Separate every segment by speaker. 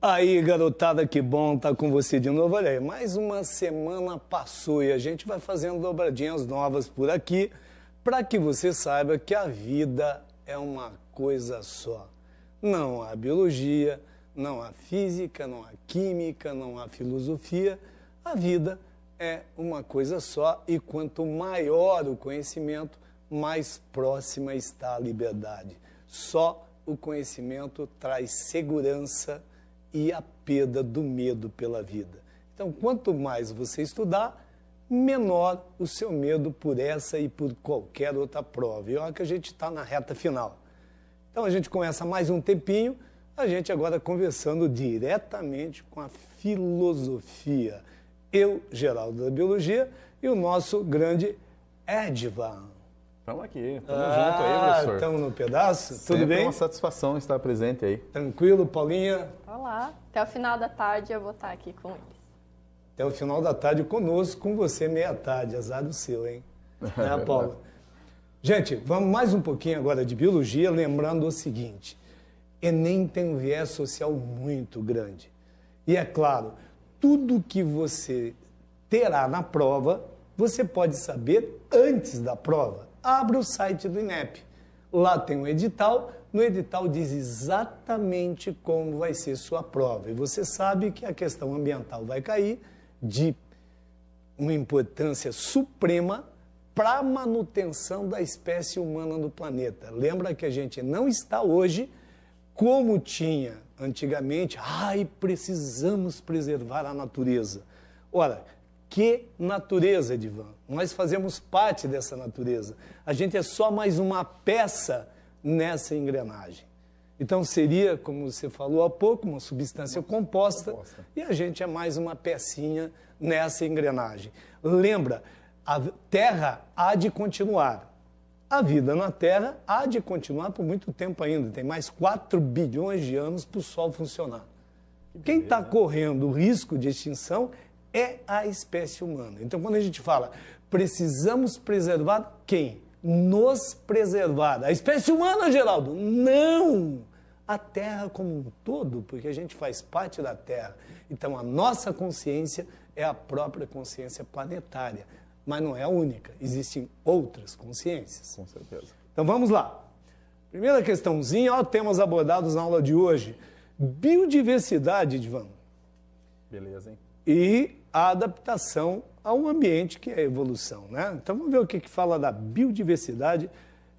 Speaker 1: Aí, garotada, que bom estar com você de novo. Olha aí, mais uma semana passou e a gente vai fazendo dobradinhas novas por aqui para que você saiba que a vida é uma coisa só. Não há biologia, não há física, não há química, não há filosofia. A vida é uma coisa só e quanto maior o conhecimento, mais próxima está a liberdade. Só o conhecimento traz segurança e a perda do medo pela vida. Então, quanto mais você estudar, menor o seu medo por essa e por qualquer outra prova. E olha que a gente está na reta final. Então, a gente começa mais um tempinho, a gente agora conversando diretamente com a filosofia. Eu, Geraldo da Biologia, e o nosso grande Edvan.
Speaker 2: Estamos aqui, estamos junto aí, professor.
Speaker 1: Estamos no pedaço?
Speaker 2: Sempre
Speaker 1: Tudo bem?
Speaker 2: É uma satisfação estar presente aí.
Speaker 1: Tranquilo, Paulinha?
Speaker 3: Olá, até o final da tarde eu vou estar aqui com eles.
Speaker 1: Até o final da tarde conosco, com você meia-tarde, azar do seu, hein? Né, Paula? Gente, vamos mais um pouquinho agora de biologia, lembrando o seguinte, Enem tem um viés social muito grande. E é claro, tudo que você terá na prova, você pode saber antes da prova. Abra o site do INEP. Lá tem um edital. No edital diz exatamente como vai ser sua prova. E você sabe que a questão ambiental vai cair de uma importância suprema para a manutenção da espécie humana no planeta. Lembra que a gente não está hoje como tinha antigamente. Ai, precisamos preservar a natureza. Ora, que natureza, Edvan? Nós fazemos parte dessa natureza. A gente é só mais uma peça nessa engrenagem. Então seria, como você falou há pouco, uma substância composta e a gente é mais uma pecinha nessa engrenagem. Lembra, a Terra há de continuar. A vida na Terra há de continuar por muito tempo ainda. Tem mais 4 bilhões de anos para o Sol funcionar. Quem está correndo o risco de extinção é a espécie humana. Então, quando a gente fala, precisamos preservar quem? Nos preservar. A espécie humana, Geraldo? Não! A Terra como um todo, porque a gente faz parte da Terra. Então, a nossa consciência é a própria consciência planetária. Mas não é a única. Existem outras consciências.
Speaker 2: Com certeza.
Speaker 1: Então, vamos lá. Primeira questãozinha, ó, temas abordados na aula de hoje. Biodiversidade, Edvan.
Speaker 2: Beleza, hein?
Speaker 1: E a adaptação ao ambiente, que é a evolução, né? Então, vamos ver o que fala da biodiversidade,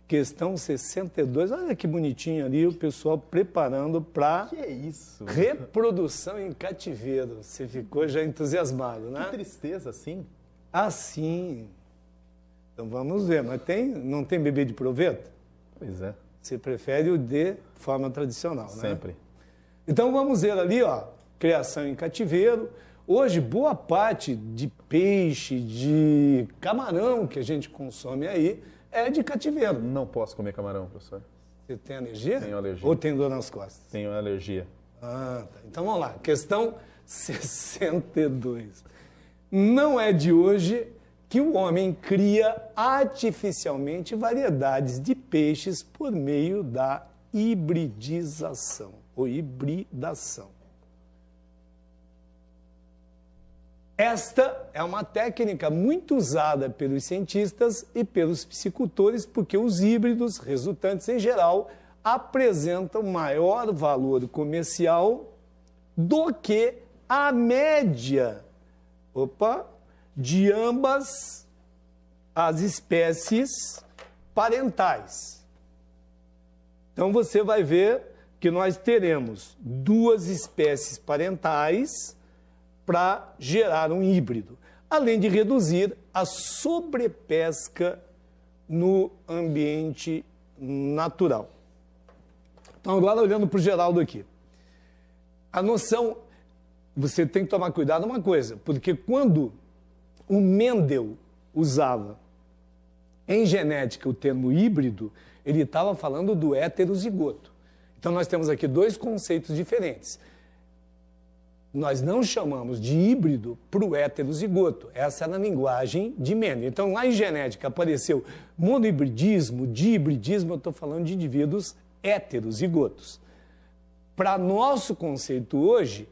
Speaker 1: questão 62. Olha que bonitinho ali o pessoal preparando para reprodução em cativeiro. Você ficou já entusiasmado, né?
Speaker 2: Que tristeza, assim?
Speaker 1: Assim. Então, vamos ver. Mas não tem bebê de proveta?
Speaker 2: Pois é.
Speaker 1: Você prefere o de forma tradicional, né?
Speaker 2: Sempre.
Speaker 1: Então, vamos ver ali, ó, criação em cativeiro. Hoje, boa parte de peixe, de camarão que a gente consome aí é de cativeiro.
Speaker 2: Não posso comer camarão, professor.
Speaker 1: Você tem alergia?
Speaker 2: Tenho alergia.
Speaker 1: Ou tem dor nas costas?
Speaker 2: Tenho alergia.
Speaker 1: Ah, tá. Então vamos lá. Questão 62. Não é de hoje que o homem cria artificialmente variedades de peixes por meio da hibridização ou hibridação. Esta é uma técnica muito usada pelos cientistas e pelos piscicultores porque os híbridos resultantes, em geral, apresentam maior valor comercial do que a média de ambas as espécies parentais. Então você vai ver que nós teremos 2 espécies parentais para gerar um híbrido, além de reduzir a sobrepesca no ambiente natural. Então, agora olhando para o Geraldo aqui. A noção, você tem que tomar cuidado uma coisa, porque quando o Mendel usava em genética o termo híbrido, ele estava falando do heterozigoto. Então, nós temos aqui 2 conceitos diferentes. Nós não chamamos de híbrido para o heterozigoto. Essa era a linguagem de Mendel. Então, lá em genética apareceu monohibridismo, dihibridismo, eu estou falando de indivíduos heterozigotos. para nosso conceito hoje,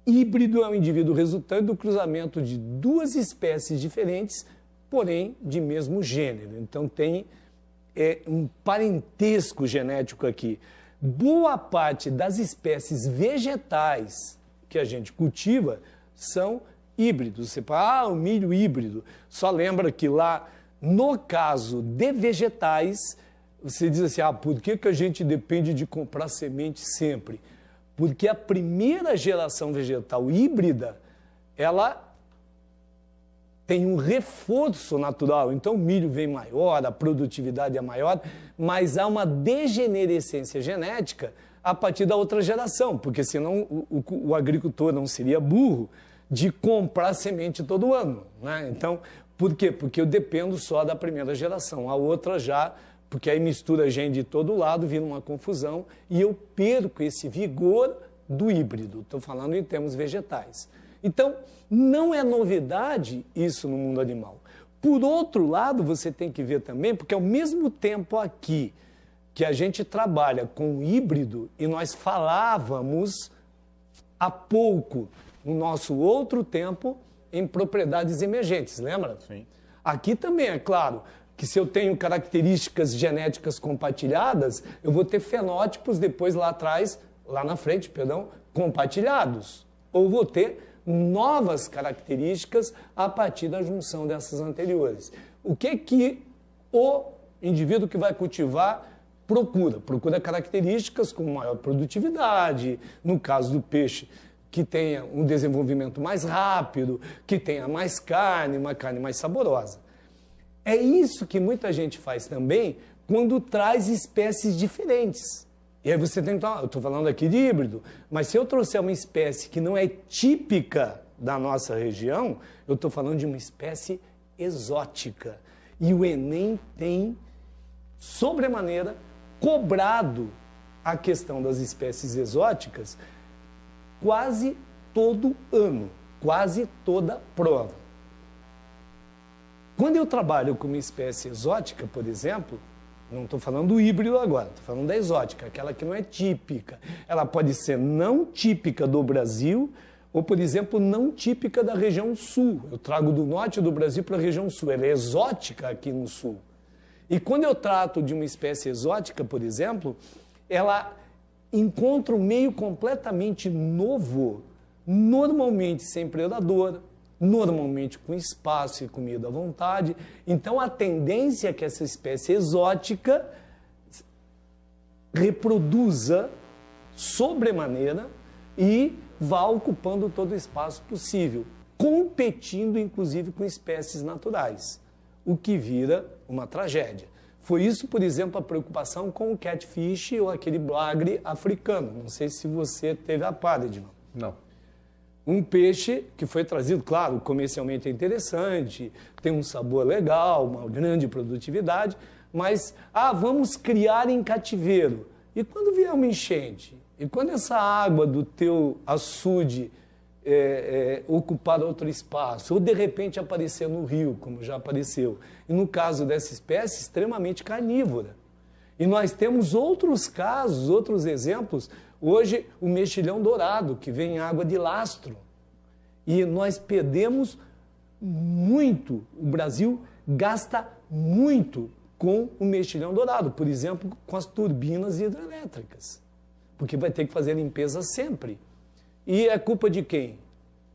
Speaker 1: híbrido é um indivíduo resultante do cruzamento de duas espécies diferentes, porém de mesmo gênero. Então tem um parentesco genético aqui. Boa parte das espécies vegetais que a gente cultiva são híbridos. Você fala, o milho híbrido. Só lembra que lá, no caso de vegetais, você diz assim, por que a gente depende de comprar semente sempre? Porque a primeira geração vegetal híbrida, ela tem um reforço natural. Então o milho vem maior, a produtividade é maior, mas há uma degenerescência genética a partir da outra geração, porque senão o agricultor não seria burro de comprar semente todo ano, né? Então, por quê? Porque eu dependo só da primeira geração, a outra já, porque aí mistura gente de todo lado, vira uma confusão e eu perco esse vigor do híbrido. Estou falando em termos vegetais. Então, não é novidade isso no mundo animal. Por outro lado, você tem que ver também, porque ao mesmo tempo aqui que a gente trabalha com híbrido, e nós falávamos há pouco, no nosso outro tempo, em propriedades emergentes, lembra?
Speaker 2: Sim.
Speaker 1: Aqui também, é claro, que se eu tenho características genéticas compartilhadas, eu vou ter fenótipos depois lá atrás, lá na frente, perdão, compartilhados. Ou vou ter novas características a partir da junção dessas anteriores. O que o indivíduo que vai cultivar procura? Procura características com maior produtividade, no caso do peixe, que tenha um desenvolvimento mais rápido, que tenha mais carne, uma carne mais saborosa. É isso que muita gente faz também quando traz espécies diferentes. E aí você tem que eu estou falando aqui de híbrido, mas se eu trouxer uma espécie que não é típica da nossa região, eu estou falando de uma espécie exótica. E o Enem tem, sobremaneira, cobrado a questão das espécies exóticas quase todo ano, quase toda prova. Quando eu trabalho com uma espécie exótica, por exemplo, não estou falando do híbrido agora, estou falando da exótica, aquela que não é típica. Ela pode ser não típica do Brasil ou, por exemplo, não típica da região sul. Eu trago do norte do Brasil para a região sul, ela é exótica aqui no sul. E quando eu trato de uma espécie exótica, por exemplo, ela encontra um meio completamente novo, normalmente sem predador, normalmente com espaço e comida à vontade. Então, a tendência é que essa espécie exótica reproduza sobremaneira e vá ocupando todo o espaço possível, competindo, inclusive, com espécies naturais, o que vira uma tragédia. Foi isso, por exemplo, a preocupação com o catfish ou aquele bagre africano. Não sei se você teve a par, Edmar.
Speaker 2: Não.
Speaker 1: Um peixe que foi trazido, claro, comercialmente é interessante, tem um sabor legal, uma grande produtividade, mas, vamos criar em cativeiro. E quando vier uma enchente? E quando essa água do teu açude ocupar outro espaço, ou de repente aparecer no rio, como já apareceu? E no caso dessa espécie, extremamente carnívora. E nós temos outros casos, outros exemplos. Hoje, o mexilhão dourado, que vem em água de lastro. E nós perdemos muito, o Brasil gasta muito com o mexilhão dourado, por exemplo, com as turbinas hidrelétricas, porque vai ter que fazer limpeza sempre. E é culpa de quem?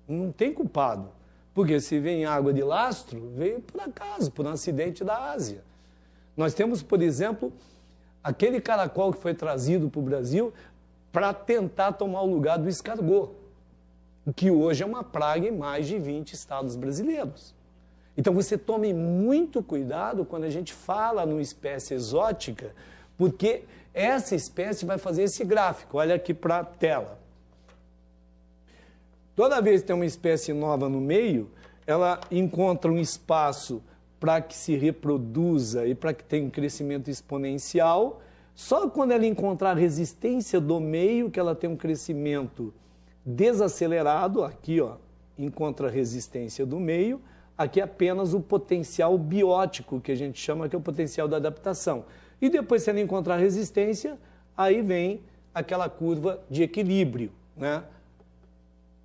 Speaker 1: Não tem culpado, porque se vem água de lastro, veio por acaso, por um acidente da Ásia. Nós temos, por exemplo, aquele caracol que foi trazido para o Brasil para tentar tomar o lugar do escargot, que hoje é uma praga em mais de 20 estados brasileiros. Então você tome muito cuidado quando a gente fala numa espécie exótica, porque essa espécie vai fazer esse gráfico. Olha aqui para a tela. Toda vez que tem uma espécie nova no meio, ela encontra um espaço para que se reproduza e para que tenha um crescimento exponencial. Só quando ela encontrar resistência do meio, que ela tem um crescimento desacelerado, aqui encontra resistência do meio, aqui apenas o potencial biótico, que a gente chama que é o potencial da adaptação. E depois, se ela encontrar resistência, aí vem aquela curva de equilíbrio, né?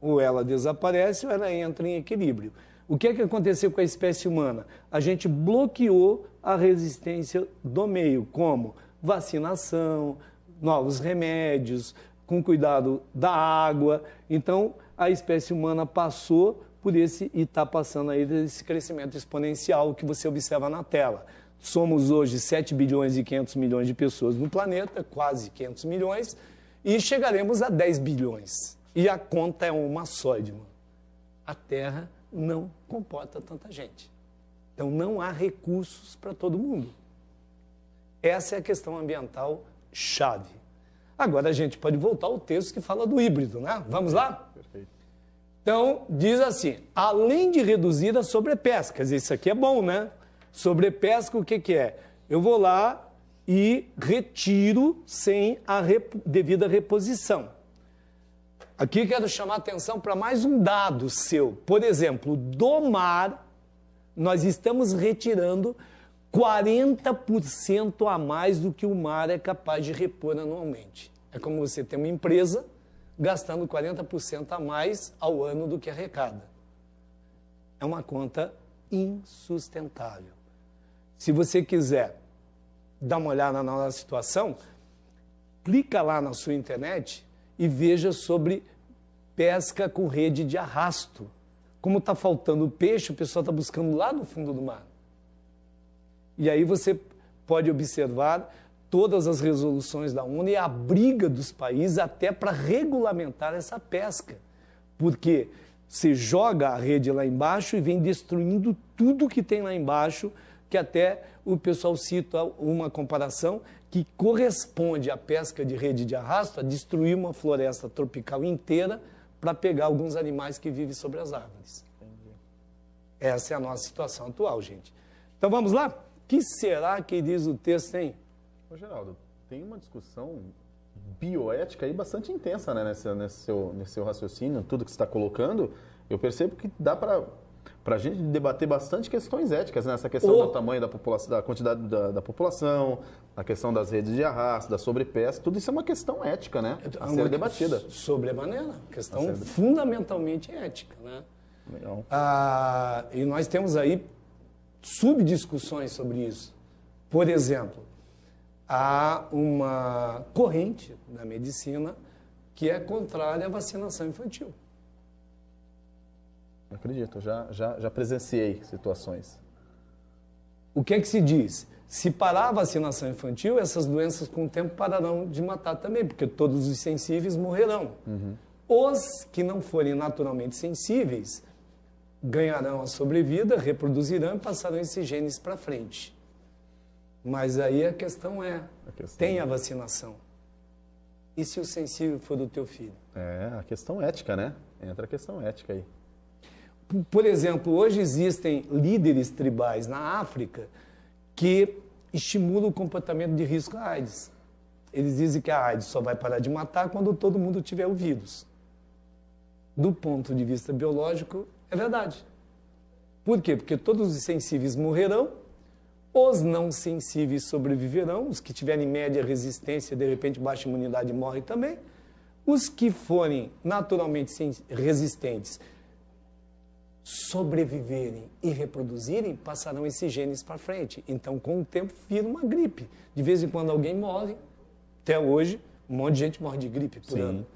Speaker 1: Ou ela desaparece ou ela entra em equilíbrio. O que é que aconteceu com a espécie humana? A gente bloqueou a resistência do meio, como vacinação, novos remédios, com cuidado da água. Então, a espécie humana passou por esse e está passando aí desse crescimento exponencial que você observa na tela. Somos hoje 7 bilhões e 500 milhões de pessoas no planeta, quase 500 milhões, e chegaremos a 10 bilhões. E a conta é uma só, Edmar. A Terra não comporta tanta gente. Então, não há recursos para todo mundo. Essa é a questão ambiental chave. Agora, a gente pode voltar ao texto que fala do híbrido, né? Vamos lá?
Speaker 2: Perfeito.
Speaker 1: Então, diz assim, além de reduzir a sobrepesca, quer dizer, isso aqui é bom, né? Sobrepesca, o que que é? Eu vou lá e retiro sem a devida reposição. Aqui quero chamar a atenção para mais um dado seu. Por exemplo, do mar, nós estamos retirando 40% a mais do que o mar é capaz de repor anualmente. É como você ter uma empresa gastando 40% a mais ao ano do que arrecada. É uma conta insustentável. Se você quiser dar uma olhada na nossa situação, clica lá na sua internet e veja sobre pesca com rede de arrasto. Como está faltando peixe, o pessoal está buscando lá no fundo do mar. E aí você pode observar todas as resoluções da ONU e a briga dos países até para regulamentar essa pesca. Porque você joga a rede lá embaixo e vem destruindo tudo que tem lá embaixo, que até o pessoal cita uma comparação que corresponde à pesca de rede de arrasto a destruir uma floresta tropical inteira para pegar alguns animais que vivem sobre as árvores. Entendi. Essa é a nossa situação atual, gente. Então vamos lá? O que será que diz o texto, hein?
Speaker 2: Ô, Geraldo, tem uma discussão bioética aí bastante intensa, né, nesse seu raciocínio, tudo que você está colocando. Eu percebo que dá para a gente debater bastante questões éticas, né? Essa questão do tamanho da população, da quantidade da população, a questão das redes de arrasto, da sobrepesca, tudo isso é uma questão ética, né? A ser debatida.
Speaker 1: Sobremaneira, questão fundamentalmente ética, né?
Speaker 2: Legal.
Speaker 1: E nós temos aí subdiscussões sobre isso. Por exemplo, há uma corrente na medicina que é contrária à vacinação infantil.
Speaker 2: Não acredito, já presenciei situações.
Speaker 1: O que é que se diz? Se parar a vacinação infantil, essas doenças com o tempo pararão de matar também, porque todos os sensíveis morrerão. Uhum. Os que não forem naturalmente sensíveis ganharão a sobrevida, reproduzirão e passarão esses genes para frente. Mas aí a questão é, tem a vacinação. E se o sensível for do teu filho?
Speaker 2: É, a questão ética, né? Entra a questão ética aí.
Speaker 1: Por exemplo, hoje existem líderes tribais na África que estimulam o comportamento de risco à AIDS. Eles dizem que a AIDS só vai parar de matar quando todo mundo tiver o vírus. Do ponto de vista biológico, é verdade. Por quê? Porque todos os sensíveis morrerão, os não sensíveis sobreviverão, os que tiverem média resistência, de repente baixa imunidade, morrem também. Os que forem naturalmente resistentes, sobreviverem e reproduzirem, passarão esses genes para frente. Então, com o tempo, vira uma gripe. De vez em quando alguém morre. Até hoje, um monte de gente morre de gripe por ano.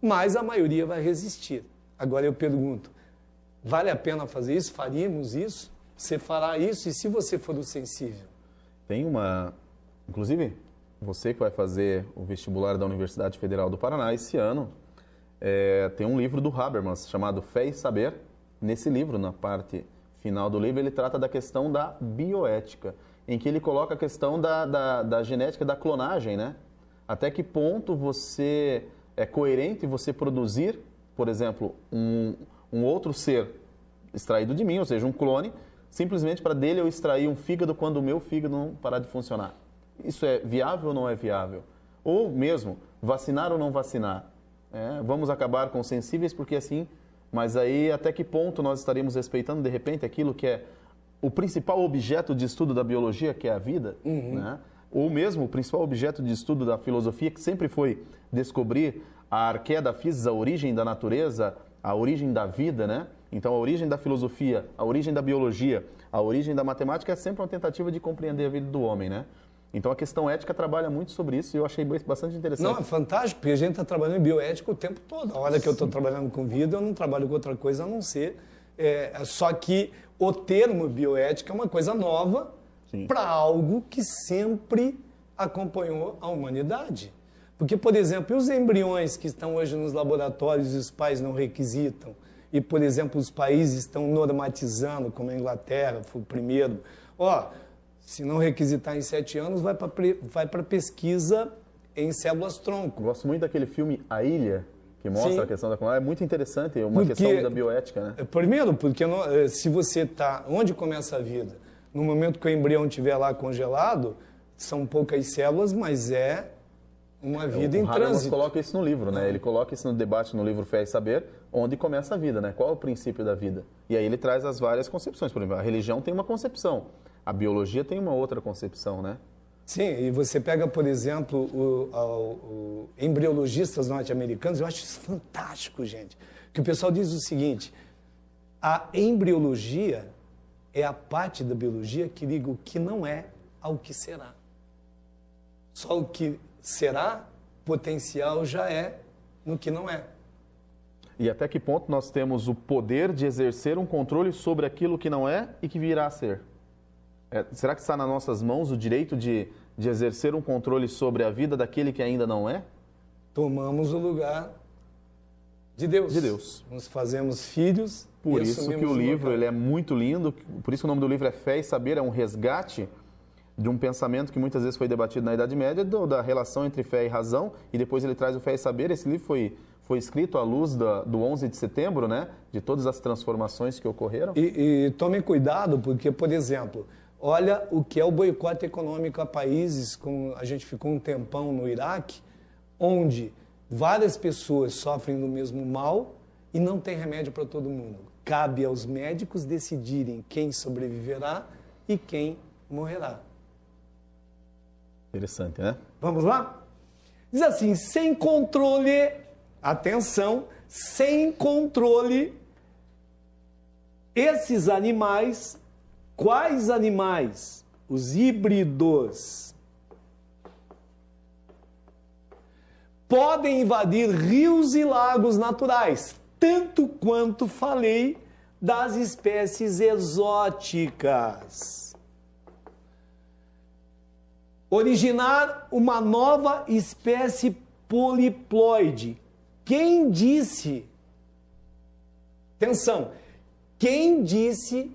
Speaker 1: Mas a maioria vai resistir. Agora eu pergunto, vale a pena fazer isso? Faríamos isso? Você fará isso? E se você for o sensível?
Speaker 2: Tem uma... Inclusive, você que vai fazer o vestibular da Universidade Federal do Paraná esse ano, tem um livro do Habermas chamado Fé e Saber. Nesse livro, na parte final do livro, ele trata da questão da bioética, em que ele coloca a questão da genética, da clonagem, né? Até que ponto você é coerente você produzir, por exemplo, um outro ser extraído de mim, ou seja, um clone, simplesmente para dele eu extrair um fígado quando o meu fígado não parar de funcionar. Isso é viável ou não é viável? Ou mesmo, vacinar ou não vacinar? Vamos acabar com os sensíveis porque assim... Mas aí, até que ponto nós estaríamos respeitando, de repente, aquilo que é o principal objeto de estudo da biologia, que é a vida? Né? ou mesmo o principal objeto de estudo da filosofia, que sempre foi descobrir a arqué da physis, a origem da natureza, a origem da vida, né? Então, a origem da filosofia, a origem da biologia, a origem da matemática é sempre uma tentativa de compreender a vida do homem, né? Então, a questão ética trabalha muito sobre isso e eu achei bastante interessante.
Speaker 1: Não, é fantástico, porque a gente está trabalhando em bioética o tempo todo. A hora que eu estou trabalhando com vida, eu não trabalho com outra coisa a não ser... só que o termo bioética é uma coisa nova para algo que sempre acompanhou a humanidade. Porque, por exemplo, os embriões que estão hoje nos laboratórios e os pais não requisitam, e, por exemplo, os países estão normatizando, como a Inglaterra, foi o primeiro. Se não requisitar em 7 anos, vai para pesquisa em células-tronco.
Speaker 2: Gosto muito daquele filme A Ilha, que mostra a questão da clonagem. É muito interessante, uma questão da bioética, né?
Speaker 1: Primeiro, porque se você está... Onde começa a vida? No momento que o embrião estiver lá congelado, são poucas células, mas é uma vida em trânsito.
Speaker 2: Habermas coloca isso no livro, né? Ele coloca isso no debate no livro Fé e Saber, onde começa a vida, né? Qual é o princípio da vida? E aí ele traz as várias concepções. Por exemplo, a religião tem uma concepção, a biologia tem uma outra concepção, né?
Speaker 1: Sim, e você pega, por exemplo, embriologistas norte-americanos, eu acho isso fantástico, gente. Que o pessoal diz o seguinte: a embriologia é a parte da biologia que liga o que não é ao que será. Só o que será potencial já é no que não é.
Speaker 2: E até que ponto nós temos o poder de exercer um controle sobre aquilo que não é e que virá a ser? Será que está nas nossas mãos o direito de exercer um controle sobre a vida daquele que ainda não é?
Speaker 1: Tomamos o lugar de Deus.
Speaker 2: De Deus.
Speaker 1: Nos fazemos filhos.
Speaker 2: Por isso que o livro ele é muito lindo, por isso que o nome do livro é Fé e Saber, é um resgate de um pensamento que muitas vezes foi debatido na Idade Média, da relação entre fé e razão, e depois ele traz o Fé e Saber. Esse livro foi escrito à luz do 11 de setembro, né? De todas as transformações que ocorreram.
Speaker 1: E tomem cuidado, porque, por exemplo, olha o que é o boicote econômico a países, como a gente ficou um tempão no Iraque, onde várias pessoas sofrem do mesmo mal e não tem remédio para todo mundo. Cabe aos médicos decidirem quem sobreviverá e quem morrerá.
Speaker 2: Interessante, né?
Speaker 1: Vamos lá? Diz assim: sem controle, atenção, sem controle, esses animais, quais animais? Os híbridos. Podem invadir rios e lagos naturais, tanto quanto falei das espécies exóticas. Originar uma nova espécie poliploide. Quem disse? Atenção, quem disse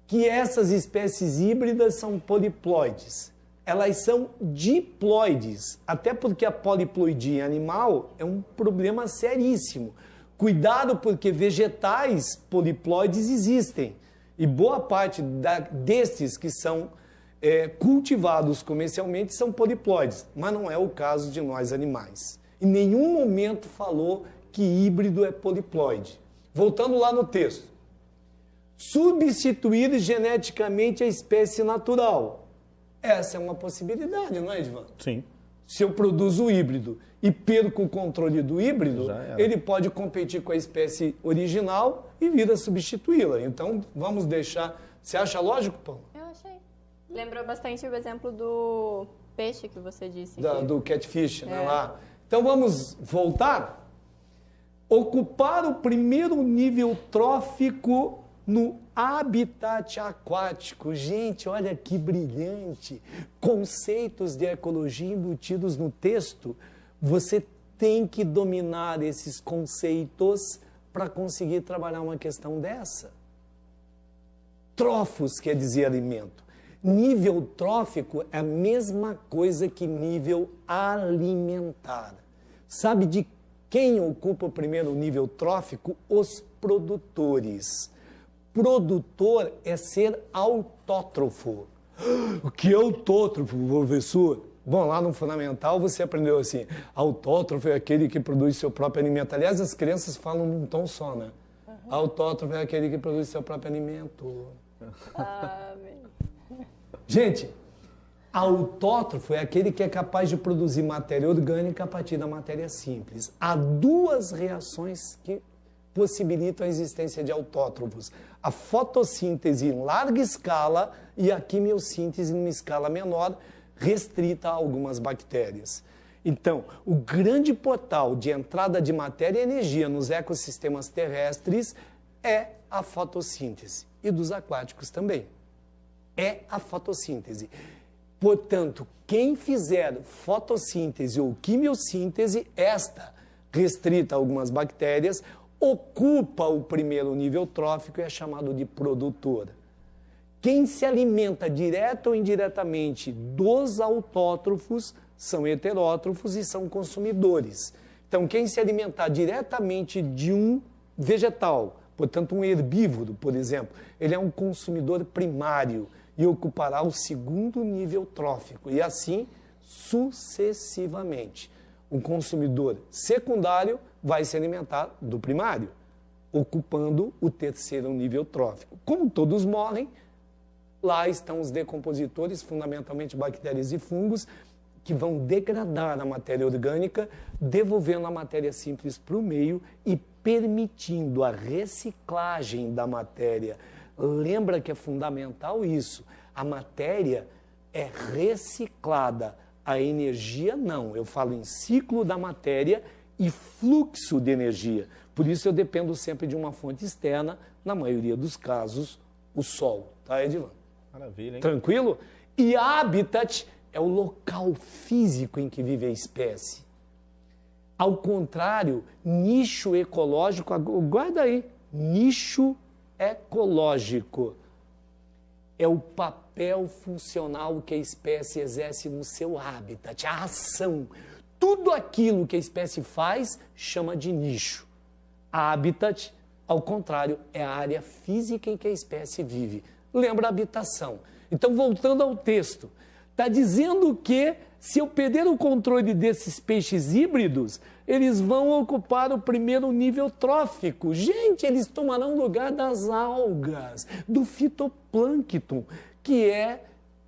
Speaker 1: que essas espécies híbridas são poliploides? Elas são diploides, até porque a poliploidia animal é um problema seríssimo. Cuidado, porque vegetais poliploides existem, e boa parte destes que são cultivados comercialmente são poliploides, mas não é o caso de nós animais. Em nenhum momento falou que híbrido é poliploide. Voltando lá no texto. Substituir geneticamente a espécie natural. Essa é uma possibilidade, não é, Edvan?
Speaker 2: Sim.
Speaker 1: Se eu produzo o híbrido e perco o controle do híbrido, ele pode competir com a espécie original e vir a substituí-la. Então, vamos deixar... Você acha lógico, Paulo?
Speaker 3: Eu achei. Lembrou bastante o exemplo do peixe que você disse.
Speaker 1: Do catfish, né, lá. Então, vamos voltar? Ocupar o primeiro nível trófico no habitat aquático. Gente, olha que brilhante. Conceitos de ecologia embutidos no texto. Você tem que dominar esses conceitos para conseguir trabalhar uma questão dessa. Trófos quer dizer alimento. Nível trófico é a mesma coisa que nível alimentar. Sabe de quem ocupa o primeiro nível trófico? Os produtores. Produtor é ser autótrofo. O que é autótrofo, professor? Bom, lá no Fundamental você aprendeu assim, autótrofo é aquele que produz seu próprio alimento. Aliás, as crianças falam num tom só, né? Autótrofo é aquele que produz seu próprio alimento.
Speaker 3: Amém.
Speaker 1: Gente, Autótrofo é aquele que é capaz de produzir matéria orgânica a partir da matéria simples. Há duas reações que possibilitam a existência de autótrofos. A fotossíntese em larga escala e a quimiossíntese em uma escala menor, restrita a algumas bactérias. Então, o grande portal de entrada de matéria e energia nos ecossistemas terrestres é a fotossíntese. E dos aquáticos também. É a fotossíntese. Portanto, quem fizer fotossíntese ou quimiossíntese, esta, restrita a algumas bactérias, ocupa o primeiro nível trófico e é chamado de produtor. Quem se alimenta direta ou indiretamente dos autótrofos são heterótrofos e são consumidores. Então, quem se alimentar diretamente de um vegetal, portanto, um herbívoro, por exemplo, ele é um consumidor primário e ocupará o segundo nível trófico, e assim sucessivamente. O consumidor secundário vai se alimentar do primário, ocupando o terceiro nível trófico. Como todos morrem, lá estão os decompositores, fundamentalmente bactérias e fungos, que vão degradar a matéria orgânica, devolvendo a matéria simples para o meio e permitindo a reciclagem da matéria. Lembra que é fundamental isso. A matéria é reciclada, a energia não. Eu falo em ciclo da matéria e fluxo de energia. Por isso eu dependo sempre de uma fonte externa, na maioria dos casos, o Sol. Tá, Edivan?
Speaker 2: Maravilha, hein?
Speaker 1: Tranquilo? E habitat é o local físico em que vive a espécie. Ao contrário, nicho ecológico, guarda aí, nicho ecológico é o papel funcional que a espécie exerce no seu habitat, a ação. Tudo aquilo que a espécie faz chama de nicho. Habitat, ao contrário, é a área física em que a espécie vive. Lembra a habitação. Então, voltando ao texto, está dizendo que se eu perder o controle desses peixes híbridos, eles vão ocupar o primeiro nível trófico. Gente, eles tomarão lugar das algas, do fitoplâncton, que é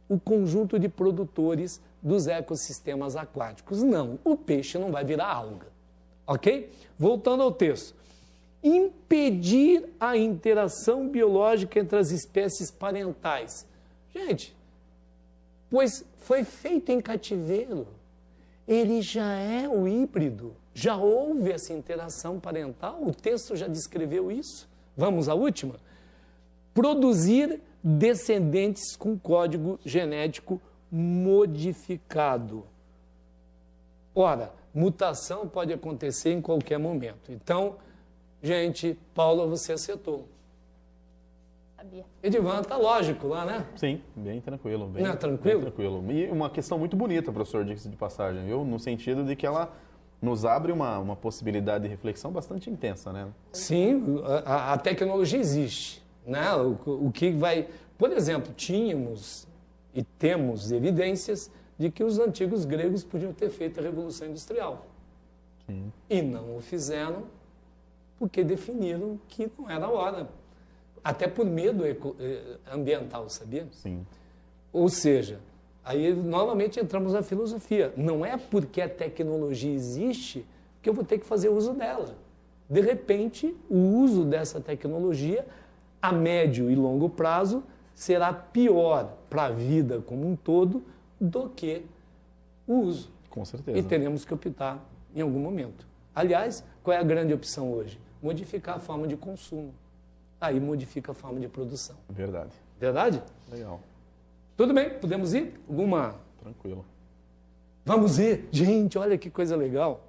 Speaker 1: o conjunto de produtores dos ecossistemas aquáticos. Não, o peixe não vai virar alga. Ok? Voltando ao texto. Impedir a interação biológica entre as espécies parentais. Gente, pois foi feito em cativeiro. Ele já é o híbrido. Já houve essa interação parental. O texto já descreveu isso. Vamos à última? Produzir descendentes com código genético modificado. Ora, mutação pode acontecer em qualquer momento. Então, gente, Paula, você acertou.
Speaker 3: Sabia.
Speaker 1: Edivan, tá lógico lá, né?
Speaker 2: Sim, bem tranquilo. Bem,
Speaker 1: Não é tranquilo?
Speaker 2: Bem tranquilo. E uma questão muito bonita, professor, de passagem, viu? No sentido de que ela nos abre uma possibilidade de reflexão bastante intensa, né?
Speaker 1: Sim, a tecnologia existe, né? O que vai... Por exemplo, tínhamos e temos evidências de que os antigos gregos podiam ter feito a Revolução Industrial.
Speaker 2: Sim.
Speaker 1: E não o fizeram porque definiram que não era a hora. Até por medo ambiental, sabia?
Speaker 2: Sim.
Speaker 1: Ou seja, aí novamente entramos na filosofia. Não é porque a tecnologia existe que eu vou ter que fazer uso dela. De repente, o uso dessa tecnologia, a médio e longo prazo, será pior para a vida como um todo do que o uso.
Speaker 2: Com certeza.
Speaker 1: E teremos que optar em algum momento. Aliás, qual é a grande opção hoje? Modificar a forma de consumo. Aí modifica a forma de produção.
Speaker 2: Verdade.
Speaker 1: Verdade?
Speaker 2: Legal.
Speaker 1: Tudo bem, podemos ir? Alguma?
Speaker 2: Tranquilo.
Speaker 1: Vamos ir? Gente, olha que coisa legal.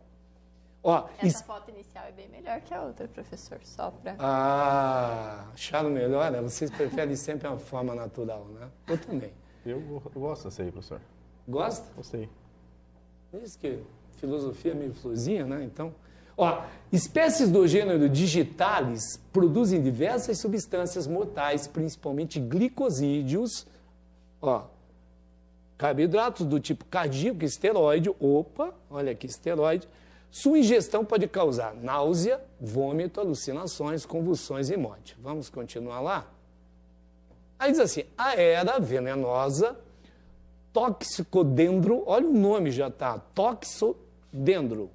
Speaker 1: Ó,
Speaker 3: Essa foto inicial é bem melhor que a outra, professor, só para...
Speaker 1: acharam melhor? Né? Vocês preferem sempre a forma natural, né? Eu também.
Speaker 2: Eu gosto dessa aí, professor.
Speaker 1: Gosta?
Speaker 2: Gostei.
Speaker 1: Diz que filosofia é meio florzinha, né? Então, ó, espécies do gênero Digitalis produzem diversas substâncias mortais, principalmente glicosídeos, ó, carboidratos do tipo cardíaco, esteroide, opa, olha aqui, esteroide. Sua ingestão pode causar náusea, vômito, alucinações, convulsões e morte. Vamos continuar lá? Aí diz assim, a era venenosa Toxicodendro, olha o nome já tá, Toxodendro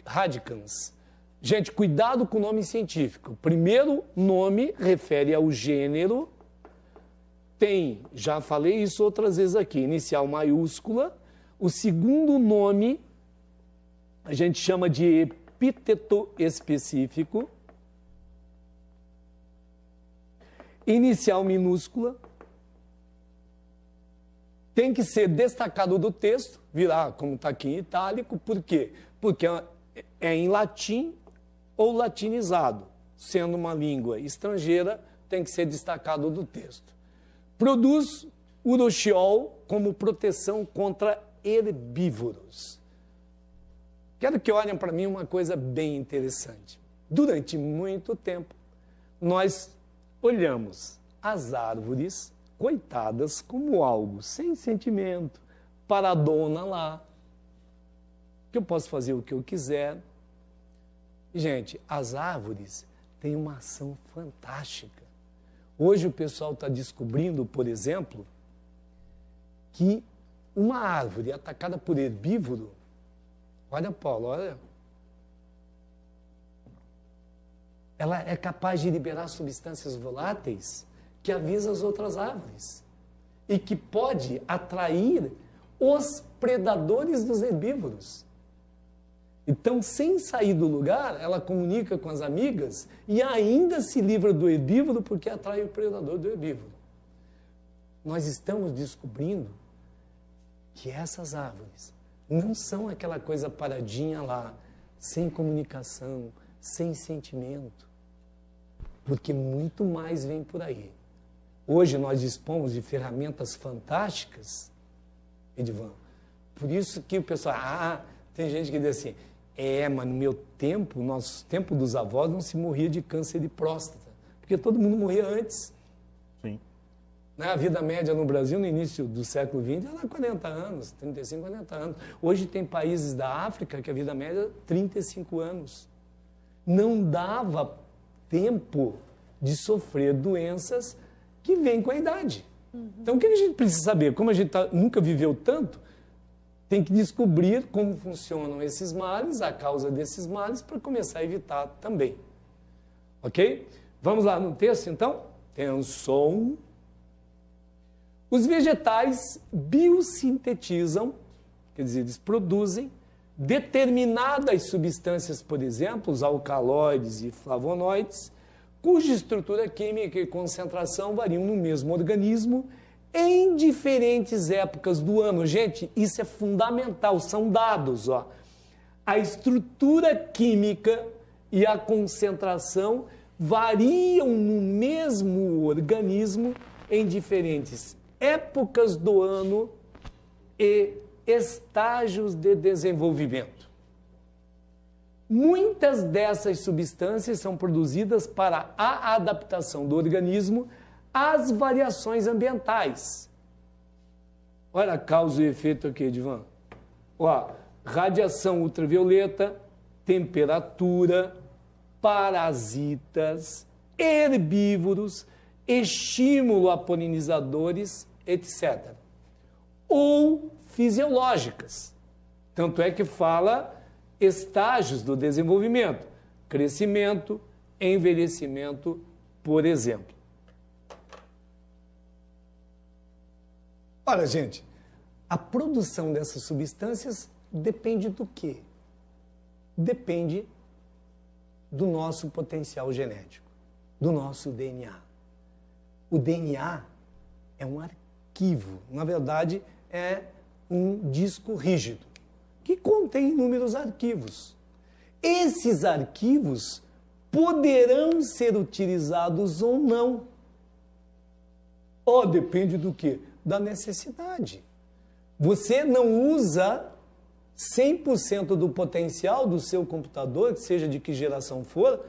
Speaker 1: radicans. Gente, cuidado com o nome científico. O primeiro nome refere ao gênero, tem, já falei isso outras vezes aqui, inicial maiúscula. O segundo nome a gente chama de epíteto específico, inicial minúscula, tem que ser destacado do texto, virar como está aqui em itálico, por quê? Porque é em latim ou latinizado, sendo uma língua estrangeira, tem que ser destacado do texto. Produz urushiol como proteção contra herbívoros. Quero que olhem para mim uma coisa bem interessante. Durante muito tempo, nós olhamos as árvores, coitadas, como algo sem sentimento, paradona lá, que eu posso fazer o que eu quiser. Gente, as árvores têm uma ação fantástica. Hoje o pessoal está descobrindo, por exemplo, que uma árvore atacada por herbívoro, olha, Paulo, olha, ela é capaz de liberar substâncias voláteis que avisam as outras árvores e que pode atrair os predadores dos herbívoros. Então, sem sair do lugar, ela comunica com as amigas e ainda se livra do herbívoro porque atrai o predador do herbívoro. Nós estamos descobrindo que essas árvores não são aquela coisa paradinha lá, sem comunicação, sem sentimento, porque muito mais vem por aí. Hoje nós dispomos de ferramentas fantásticas, Edivan. Por isso que o pessoal, tem gente que diz assim, mas no meu tempo, nosso tempo dos avós, não se morria de câncer de próstata, porque todo mundo morria antes.
Speaker 2: Sim.
Speaker 1: A vida média no Brasil, no início do século XX, era 40 anos, 35, 40 anos. Hoje tem países da África que a vida média é 35 anos. Não dava tempo de sofrer doenças que vêm com a idade. Então, o que a gente precisa saber? Como a gente nunca viveu tanto, tem que descobrir como funcionam esses males, a causa desses males, para começar a evitar também. Ok? Vamos lá no texto, então? Atenção. Os vegetais biosintetizam, quer dizer, eles produzem determinadas substâncias, por exemplo, os alcaloides e flavonoides, cuja estrutura química e concentração variam no mesmo organismo em diferentes épocas do ano. Gente, isso é fundamental, são dados. Ó. A estrutura química e a concentração variam no mesmo organismo em diferentes épocas do ano e estágios de desenvolvimento. Muitas dessas substâncias são produzidas para a adaptação do organismo às variações ambientais. Olha a causa e efeito aqui, Edivan. Ó, radiação ultravioleta, temperatura, parasitas, herbívoros, estímulo a polinizadores, etc. Ou fisiológicas. Tanto é que fala estágios do desenvolvimento, crescimento, envelhecimento, por exemplo. Olha, gente, a produção dessas substâncias depende do quê? Depende do nosso potencial genético, do nosso DNA. O DNA é um arquivo, na verdade, é um disco rígido, que contém inúmeros arquivos. Esses arquivos poderão ser utilizados ou não. Depende do quê? Da necessidade. Você não usa 100% do potencial do seu computador, seja de que geração for,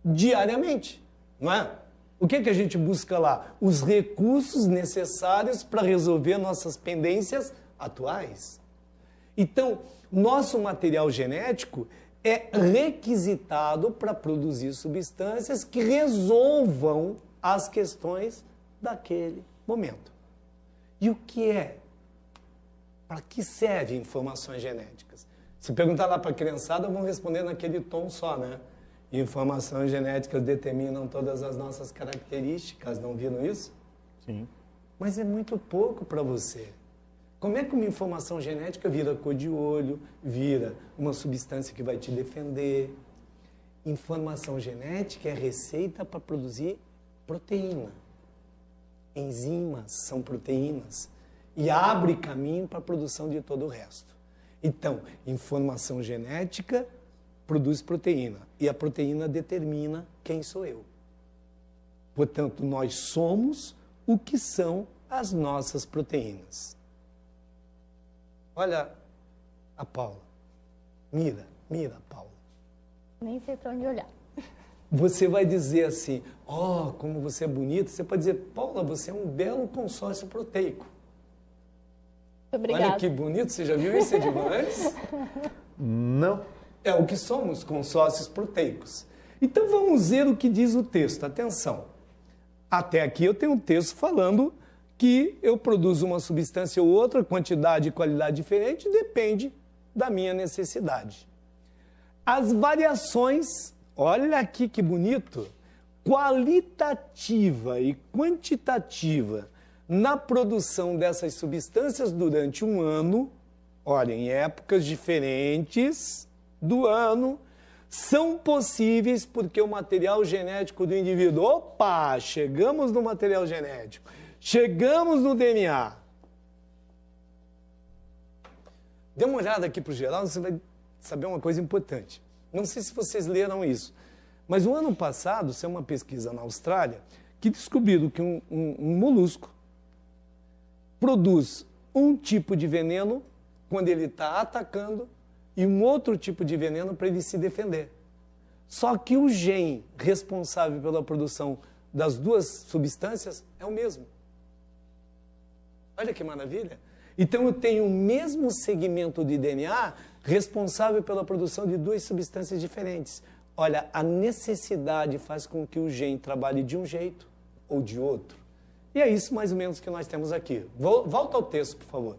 Speaker 1: diariamente, não é? O que a gente busca lá? Os recursos necessários para resolver nossas pendências atuais. Então, nosso material genético é requisitado para produzir substâncias que resolvam as questões daquele momento. E o que é? Para que servem informações genéticas? Se perguntar lá para a criançada, vão responder naquele tom só, né? Informações genéticas determinam todas as nossas características, não viram isso?
Speaker 2: Sim.
Speaker 1: Mas é muito pouco para você. Como é que uma informação genética vira cor de olho, vira uma substância que vai te defender? Informação genética é receita para produzir proteína. Enzimas são proteínas e abre caminho para a produção de todo o resto. Então, informação genética produz proteína e a proteína determina quem sou eu. Portanto, nós somos o que são as nossas proteínas. Olha a Paula. Mira, Paula.
Speaker 3: Nem sei para onde olhar.
Speaker 1: Você vai dizer assim, ó, como você é bonita. Você pode dizer, Paula, você é um belo consórcio proteico.
Speaker 3: Obrigada.
Speaker 1: Olha que bonito, você já viu isso, Edivan, antes?
Speaker 2: Não.
Speaker 1: É o que somos, consórcios proteicos. Então vamos ver o que diz o texto. Atenção. Até aqui eu tenho um texto falando que eu produzo uma substância ou outra, quantidade e qualidade diferente, depende da minha necessidade. As variações, olha aqui que bonito, qualitativa e quantitativa na produção dessas substâncias durante um ano, olha, em épocas diferentes do ano, são possíveis porque o material genético do indivíduo... Opa! Chegamos no material genético. Chegamos no DNA. Dê uma olhada aqui para o geral, você vai saber uma coisa importante. Não sei se vocês leram isso, mas o ano passado, saiu uma pesquisa na Austrália que descobriram que um molusco produz um tipo de veneno quando ele está atacando e um outro tipo de veneno para ele se defender. Só que o gene responsável pela produção das duas substâncias é o mesmo. Olha que maravilha! Então eu tenho o mesmo segmento de DNA responsável pela produção de duas substâncias diferentes. Olha, a necessidade faz com que o gene trabalhe de um jeito ou de outro. E é isso mais ou menos que nós temos aqui. Volta ao texto, por favor.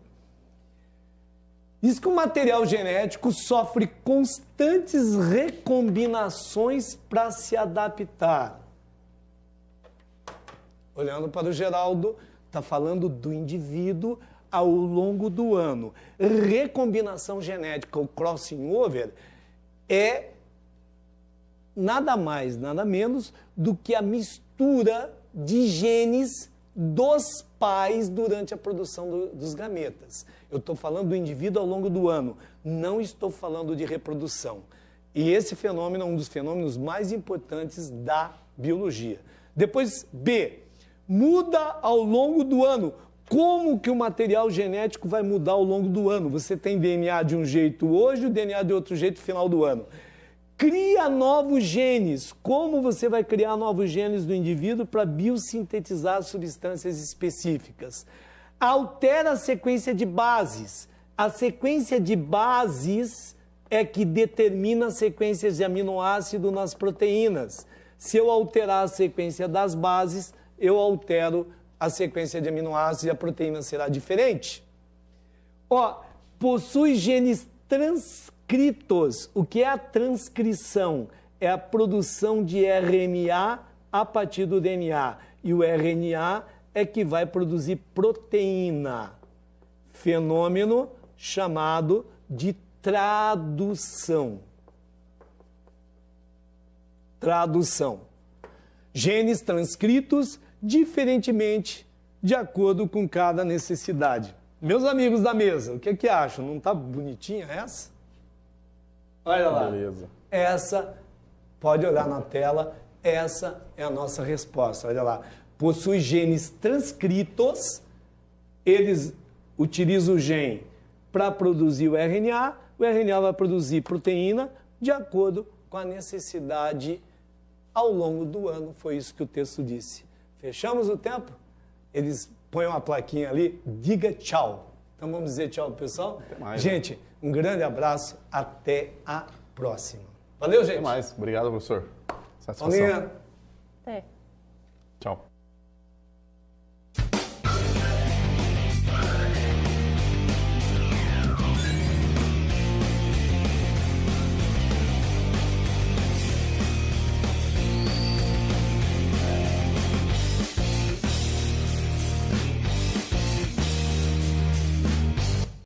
Speaker 1: Diz que o material genético sofre constantes recombinações para se adaptar. Olhando para o Geraldo, está falando do indivíduo ao longo do ano. Recombinação genética, o crossing over, é nada mais, nada menos do que a mistura de genes dos pais durante a produção dos gametas. Eu estou falando do indivíduo ao longo do ano, não estou falando de reprodução. E esse fenômeno é um dos fenômenos mais importantes da biologia. Depois, B, muda ao longo do ano. Como que o material genético vai mudar ao longo do ano? Você tem DNA de um jeito hoje, o DNA de outro jeito no final do ano. Cria novos genes. Como você vai criar novos genes do indivíduo para biosintetizar substâncias específicas? Altera a sequência de bases. A sequência de bases é que determina as sequências de aminoácido nas proteínas. Se eu alterar a sequência das bases, eu altero a sequência de aminoácidos e a proteína será diferente. Ó, possui genes transcritos. O que é a transcrição? É a produção de RNA a partir do DNA. E o RNA é que vai produzir proteína. Fenômeno chamado de tradução. Tradução. Genes transcritos diferentemente de acordo com cada necessidade. Meus amigos da mesa, o que acham? Não está bonitinha essa? Olha lá.
Speaker 2: Beleza.
Speaker 1: Essa, pode olhar na tela, essa é a nossa resposta. Olha lá. Possui genes transcritos, eles utilizam o gene para produzir o RNA vai produzir proteína de acordo com a necessidade ao longo do ano. Foi isso que o texto disse. Fechamos o tempo? Eles põem uma plaquinha ali, diga tchau. Então vamos dizer tchau, pessoal?
Speaker 2: Até mais,
Speaker 1: gente, um grande abraço, até a próxima. Valeu, gente.
Speaker 2: Até mais. Obrigado, professor. Satisfação.
Speaker 1: Paulinha.
Speaker 3: Até.
Speaker 2: Tchau.